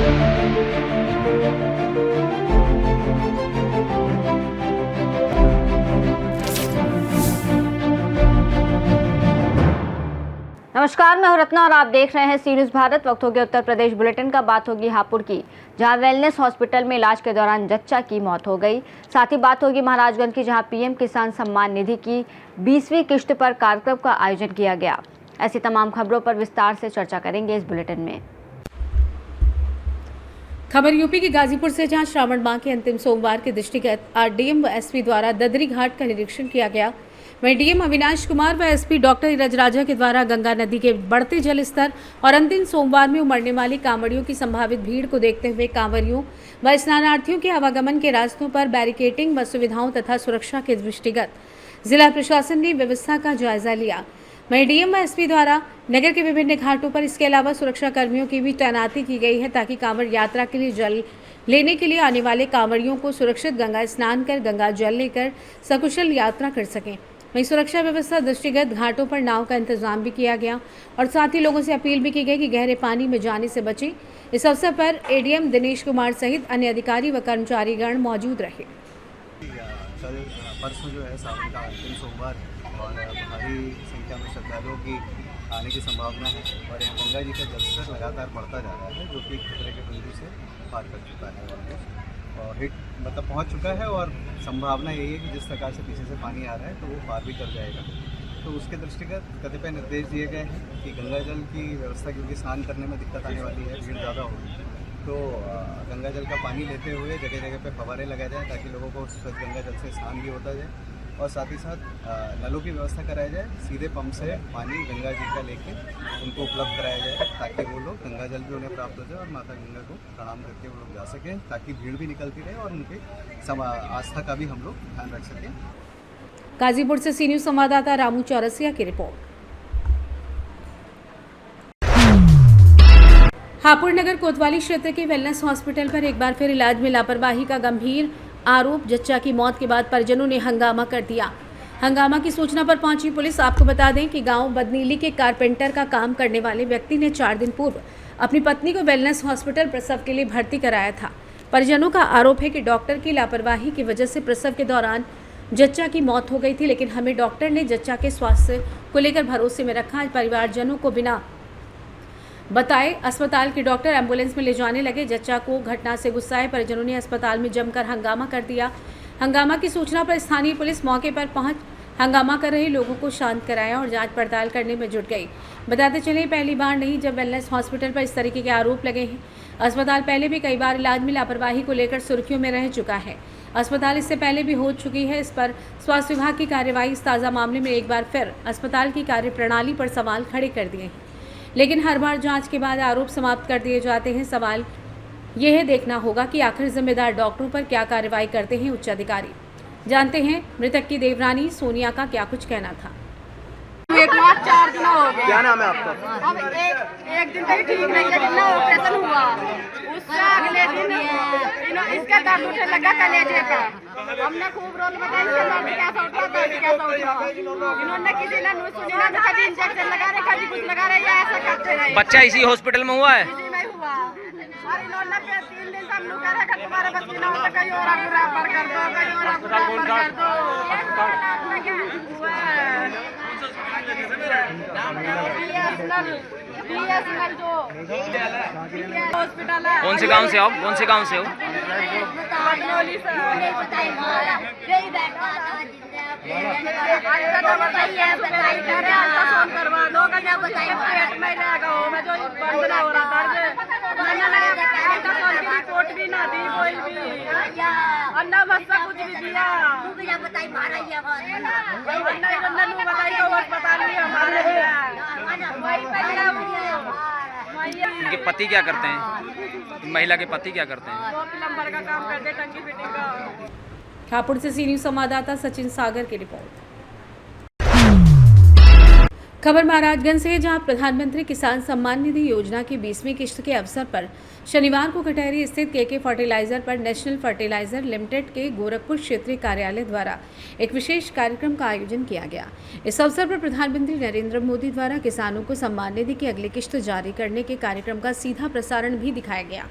नमस्कार, मैं हूं रत्ना और आप देख रहे हैं सी न्यूज़ भारत। वक्त हो गया उत्तर प्रदेश बुलेटिन का। बात होगी हापुड़ की, जहां वेलनेस हॉस्पिटल में इलाज के दौरान जच्चा की मौत हो गई। साथ ही बात होगी महाराजगंज की, जहां पीएम किसान सम्मान निधि की 20वीं किश्त पर कार्यक्रम का आयोजन किया गया। ऐसी तमाम खबरों पर विस्तार से चर्चा करेंगे इस बुलेटिन में। खबर यूपी के गाजीपुर से, जहां श्रावण माह के अंतिम सोमवार के दृष्टिगत आरडीएम व एसपी द्वारा ददरी घाट का निरीक्षण किया गया। वहीं डीएम अविनाश कुमार व एसपी डॉक्टर नीरज राजा के द्वारा गंगा नदी के बढ़ते जल स्तर और अंतिम सोमवार में उमड़ने वाली कांवड़ियों की संभावित भीड़ को देखते हुए कांवड़ियों व स्नानार्थियों के आवागमन के रास्तों पर बैरिकेडिंग व सुविधाओं तथा सुरक्षा के दृष्टिगत जिला प्रशासन ने व्यवस्था का जायजा लिया। वहीं डीएम व एसपी द्वारा नगर के विभिन्न घाटों पर इसके अलावा सुरक्षा कर्मियों की भी तैनाती की गई है, ताकि कांवड़ यात्रा के लिए जल लेने के लिए आने वाले कांवड़ियों को सुरक्षित गंगा स्नान कर गंगा जल लेकर सकुशल यात्रा कर सकें। वहीं सुरक्षा व्यवस्था दृष्टिगत घाटों पर नाव का इंतजाम भी किया गया और साथ ही लोगों से अपील भी की गई कि गहरे पानी में जाने से बचें। इस अवसर पर एडीएम दिनेश कुमार सहित अन्य अधिकारी व कर्मचारीगण मौजूद रहे। कल परसों जो है सावन का अंतिम सोमवार है और भारी संख्या में श्रद्धालुओं की आने की संभावना है और यहाँ गंगा जी का जलस्तर लगातार बढ़ता जा रहा है, जो कि खतरे के बिंदु से पार कर चुका है और हिट मतलब पहुँच चुका है। और संभावना यही है कि जिस प्रकार से पीछे से पानी आ रहा है तो वो पार भी कर जाएगा। तो उसके दृष्टिगत कतिपय निर्देश दिए गए हैं कि गंगा जल की व्यवस्था, क्योंकि स्नान करने में दिक्कत आने वाली है, भीड़ ज़्यादा होगी, तो गंगा जल का पानी लेते हुए जगह जगह पे फव्वारे लगाए जाए ताकि लोगों को स्वच्छ गंगा जल से स्नान भी होता जाए और साथ ही साथ नलों की व्यवस्था कराई जाए। सीधे पंप से पानी गंगा जी का लेके उनको उपलब्ध कराया जाए ताकि वो लोग गंगा जल भी उन्हें प्राप्त हो जाए और माता गंगा को प्रणाम करके वो लोग जा सकें, ताकि भीड़ भी निकलती रहे और उनकी आस्था का भी हम लोग ध्यान रख सकें। गाजीपुर से सी न्यूज़ संवाददाता रामू चौरसिया की रिपोर्ट। हापुड़ नगर कोतवाली क्षेत्र के वेलनेस हॉस्पिटल पर एक बार फिर इलाज में लापरवाही का गंभीर आरोप। जच्चा की मौत के बाद परिजनों ने हंगामा कर दिया। हंगामा की सूचना पर पहुंची पुलिस। आपको बता दें कि गांव बदनीली के कारपेंटर का काम करने वाले व्यक्ति ने 4 दिन पूर्व अपनी पत्नी को वेलनेस हॉस्पिटल प्रसव के लिए भर्ती कराया था। परिजनों का आरोप है कि डॉक्टर की लापरवाही की वजह से प्रसव के दौरान जच्चा की मौत हो गई थी, लेकिन हमें डॉक्टर ने जच्चा के स्वास्थ्य को लेकर भरोसे में रखा। परिवारजनों को बिना बताए अस्पताल के डॉक्टर एम्बुलेंस में ले जाने लगे। जच्चा को घटना से गुस्साए परिजनों ने अस्पताल में जमकर हंगामा कर दिया। हंगामा की सूचना पर स्थानीय पुलिस मौके पर पहुंच हंगामा कर रहे लोगों को शांत कराया और जांच पड़ताल करने में जुट गई। बताते चले पहली बार नहीं जब वेलनेस हॉस्पिटल पर इस तरीके के आरोप लगे हैं। अस्पताल पहले भी कई बार इलाज में लापरवाही को लेकर सुर्खियों में रह चुका है। अस्पताल इससे पहले भी हो चुकी है। इस पर स्वास्थ्य विभाग की कार्यवाही इस ताज़ा मामले में एक बार फिर अस्पताल की कार्यप्रणाली पर सवाल खड़े कर दिए हैं, लेकिन हर बार जांच के बाद आरोप समाप्त कर दिए जाते हैं। सवाल यह देखना होगा कि आखिर जिम्मेदार डॉक्टरों पर क्या कार्रवाई करते हैं उच्च अधिकारी। जानते हैं मृतक की देवरानी सोनिया का क्या कुछ कहना था। 4 दिन हो गए। क्या नाम है आपका? अब एक दिन तक ठीक नहीं है, जितना ऑपरेशन हुआ उससे अगले दिन इसका दर्द उठने लगा कलेजे का। हमने खूब रोल बताया इसका दर्द कैसा उठ रहा, दर्द कैसा उठ रहा। इन्होंने किसी ने सुनी ना, कभी इंजेक्शन लगा रहे, कभी कुछ लगा रहे, या ऐसा करते रहे। बच्चा इसी हॉस्पिटल में हुआ है? इसी में हुआ और इन्होंने 3 दिन से हम लोग कह रहे हैं तुम्हारे बच्चे ना हो तो कहीं और बराबर कर दो, कहीं और बराबर कर दो। BSNL जो हॉस्पिटल है। कौन से गांव से हो? कौन से गांव से हो? बदनौली से। अल्ट्रासाउंड करवा दो, पेट में रहेगा हो, मैं जो बंद ना हो रहा दर्द, मैंने अल्ट्रासाउंड की रिपोर्ट भी ना दी कोई भी, अन्ना भस्सा कुछ भी दिया, अन्ना बताई तो अस्पताल भी हमारे उनके पति क्या करते हैं? महिला के पति क्या करते हैं? वो प्लम्बर का काम करते, टंकी फिटिंग का। हापुड़ से सी न्यूज़ संवाददाता सचिन सागर की रिपोर्ट। खबर महाराजगंज से है, जहां प्रधानमंत्री किसान सम्मान निधि योजना की 20वीं किश्त के अवसर पर शनिवार को कटहरी स्थित केके फर्टिलाइजर पर नेशनल फर्टिलाइजर लिमिटेड के गोरखपुर क्षेत्रीय कार्यालय द्वारा एक विशेष कार्यक्रम का आयोजन किया गया। इस अवसर पर प्रधानमंत्री नरेंद्र मोदी द्वारा किसानों को सम्मान निधि की अगली किश्त जारी करने के कार्यक्रम का सीधा प्रसारण भी दिखाया गया।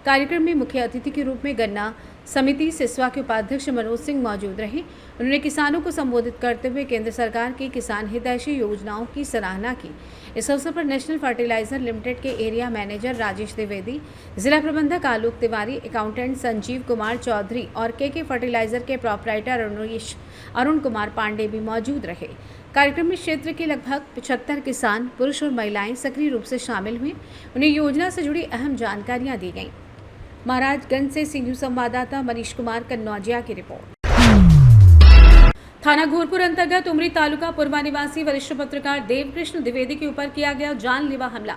कार्यक्रम में मुख्य अतिथि के रूप में गन्ना समिति सिसवा के उपाध्यक्ष मनोज सिंह मौजूद रहे। उन्होंने किसानों को संबोधित करते हुए केंद्र सरकार की किसान हितैषी योजनाओं की सराहना की। इस अवसर पर नेशनल फर्टिलाइजर लिमिटेड के एरिया मैनेजर राजेश द्विवेदी, जिला प्रबंधक आलोक तिवारी, अकाउंटेंट संजीव कुमार चौधरी और केके फर्टिलाइजर के प्रोपराइटर अरुण कुमार पांडे भी मौजूद रहे। कार्यक्रम में क्षेत्र के लगभग 75 किसान, पुरुष और महिलाएं सक्रिय रूप से शामिल हुए। उन्हें योजना से जुड़ी अहम जानकारियां दी गईं। महाराजगंज से सी न्यूज संवाददाता मनीष कुमार कन्नौजिया की रिपोर्ट। थाना घोरपुर अंतर्गत उमरी तालुका पुरवा निवासी वरिष्ठ पत्रकार देवकृष्ण द्विवेदी के ऊपर किया गया जानलेवा हमला।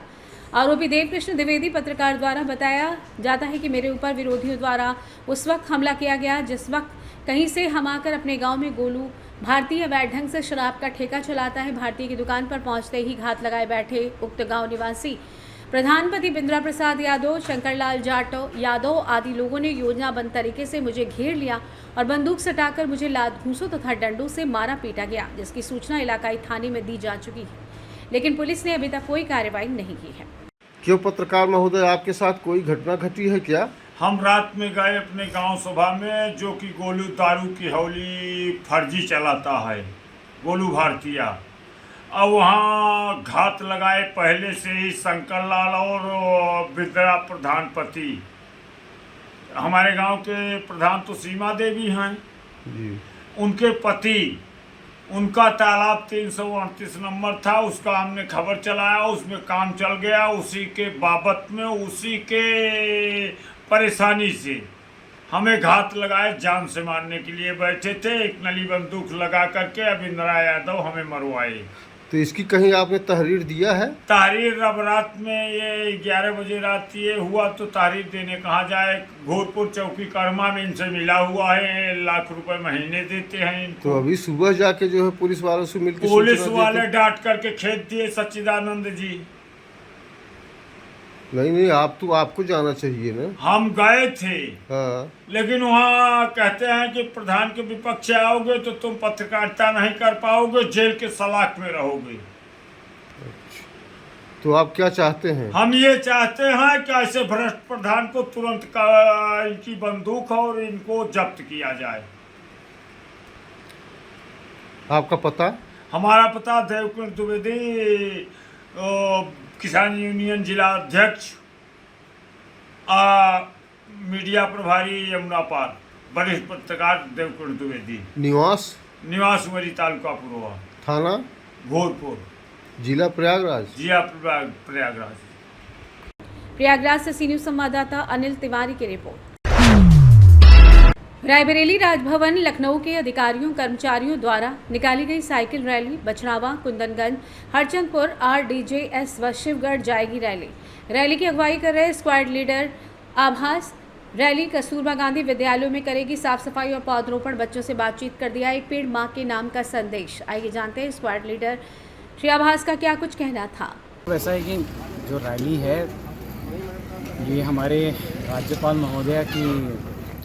आरोपी देवकृष्ण द्विवेदी पत्रकार द्वारा बताया जाता है कि मेरे ऊपर विरोधियों द्वारा उस वक्त हमला किया गया जिस वक्त कहीं से हम आकर अपने गांव में गोलू भारतीय अवैध ढंग से शराब का ठेका चलाता है। भारतीय की दुकान पर पहुंचते ही घात लगाए बैठे उक्त गांव निवासी प्रधानपति बिंद्रा प्रसाद यादव, शंकरलाल जाटव यादव आदि लोगों ने योजनाबद्ध तरीके से मुझे घेर लिया और बंदूक सटाकर मुझे लात घूंसों तथा डंडों से मारा पीटा गया, जिसकी सूचना इलाकाई थाने में दी जा चुकी है, लेकिन पुलिस ने अभी तक कोई कार्रवाई नहीं की है। क्यों पत्रकार महोदय, आपके साथ कोई घटना घटी है क्या? हम रात में गए अपने गांव सभा में, जो कि गोलू दारू की हौली फर्जी चलाता है, गोलू भारतीय। अब वहाँ घात लगाए पहले से ही शंकरलाल और बिंद्रा प्रधानपति। हमारे गांव के प्रधान तो सीमा देवी हैं जी। उनके पति, उनका तालाब 338 नंबर था, उसका हमने खबर चलाया, उसमें काम चल गया। उसी के बाबत में, उसी के परेशानी से हमें घात लगाए, जान से मारने के लिए बैठे थे। एक नली बंदूक लगा करके अब इंदिरा यादव हमें मरवाए। तो इसकी कहीं आपने तहरीर दिया है? तहरीर अब रात में ये 11 बजे रात ये हुआ तो तहरीर देने कहाँ जाए। घोरपुर चौकी कर्मा में इनसे मिला हुआ है, लाख रुपए महीने देते हैं इनको। तो अभी सुबह जाके जो है पुलिस वालों से मिलकर पुलिस वाले डांट करके खेत दिए सच्चिदानंद जी। नहीं, आपको जाना चाहिए ना। हम गए थे हाँ। लेकिन वहाँ कहते हैं कि प्रधान के विपक्ष से आओगे तो तुम पत्रकारिता नहीं कर पाओगे, जेल के सलाख में रहोगे। तो आप क्या चाहते हैं? हम ये चाहते हैं कि ऐसे भ्रष्ट प्रधान को तुरंत इनकी बंदूक और इनको जब्त किया जाए। आपका पता? हमारा पता देवकृष्ण द्विवेदी, किसान यूनियन जिला अध्यक्ष, मीडिया प्रभारी यमुना पार, वरिष्ठ पत्रकार देवकृष्ण द्विवेदी। निवास उमरी तालुका पुरवा, थाना घोरपुर, जिला प्रयागराज। प्रयागराज से सी न्यूज संवाददाता अनिल तिवारी की रिपोर्ट। रायबरेली राजभवन लखनऊ के अधिकारियों कर्मचारियों द्वारा निकाली गई cycle rally Bachhrawan, Kundanganj, Harchandpur, RDJS व शिवगढ़ जाएगी रैली। रैली की अगुवाई कर रहे स्क्वाड लीडर आभास। रैली कस्तूरबा गांधी विद्यालयों में करेगी साफ सफाई और पौधरोपण। बच्चों से बातचीत कर दिया एक पेड़ माँ के नाम का संदेश। आइए जानते हैं स्क्वाड लीडर श्री आभास का क्या कुछ कहना था। वैसा है कि जो रैली है ये हमारे राज्यपाल महोदया की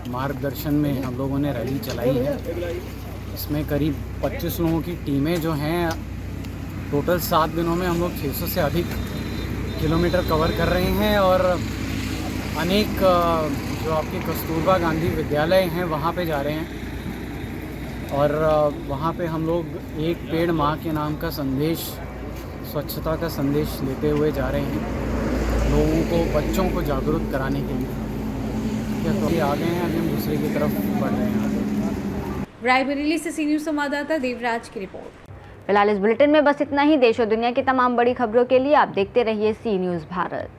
मार्गदर्शन में हम लोगों ने रैली चलाई है। इसमें करीब 25 लोगों की टीमें जो हैं, टोटल 7 दिनों में हम लोग 600 से अधिक किलोमीटर कवर कर रहे हैं और अनेक जो आपके कस्तूरबा गांधी विद्यालय हैं वहाँ पे जा रहे हैं और वहाँ पे हम लोग एक पेड़ माँ के नाम का संदेश, स्वच्छता का संदेश लेते हुए जा रहे हैं, लोगों को, बच्चों को जागरूक कराने के लिए। तो अभी आ गए हैं, अभी हम दूसरे की तरफ बढ़ रहे हैं। रायबरेली से सी न्यूज संवाददाता देवराज की रिपोर्ट। फिलहाल इस बुलेटिन में बस इतना ही। देश और दुनिया की तमाम बड़ी खबरों के लिए आप देखते रहिए सी न्यूज भारत।